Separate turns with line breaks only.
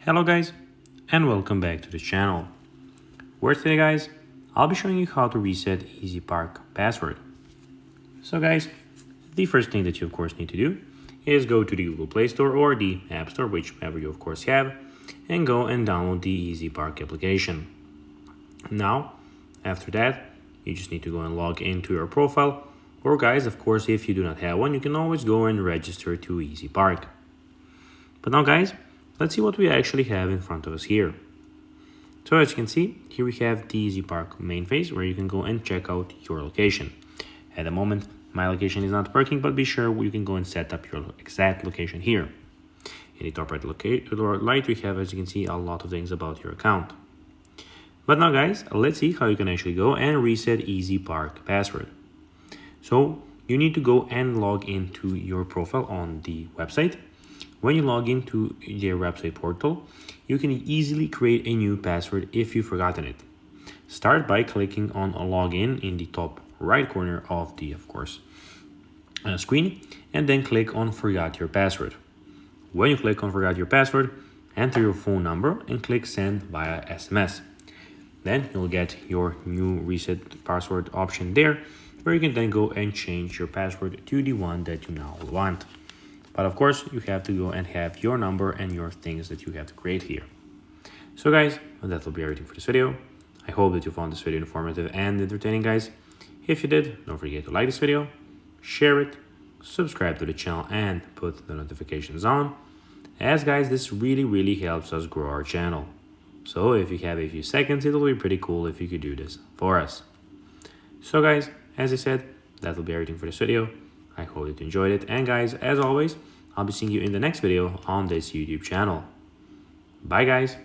Hello guys, and welcome back to the channel, where today guys, I'll be showing you how to reset EasyPark Password. So guys, the first thing that you of course need to do is go to the Google Play Store or the App Store, whichever you of course have, and go and download the EasyPark application. Now, after that, you just need to go and log into your profile, or guys, of course, if you do not have one, you can always go and register to EasyPark. But now guys, let's see what we actually have in front of us here. So as you can see, here we have the EasyPark main phase where you can go and check out your location. At the moment, my location is not working, but be sure you can go and set up your exact location here. In the top right we have, as you can see, a lot of things about your account. But now guys, let's see how you can actually go and reset EasyPark Password. So you need to go and log into your profile on the website. When you log into their website portal, you can easily create a new password if you've forgotten it. Start by clicking on login in the top right corner of the, of course, screen, and then click on forgot your password. When you click on forgot your password, enter your phone number and click send via SMS. Then you'll get your new reset password option there, where you can then go and change your password to the one that you now want. But of course, you have to go and have your number and your things that you have to create here. So guys, that will be everything for this video. I hope that you found this video informative and entertaining, guys. If you did, don't forget to like this video, share it, subscribe to the channel, and put the notifications on. As guys, this really helps us grow our channel. So if you have a few seconds, it'll be pretty cool if you could do this for us. So guys, as I said, that will be everything for this video. I hope that you enjoyed it, and guys, as always, I'll be seeing you in the next video on this YouTube channel. Bye guys.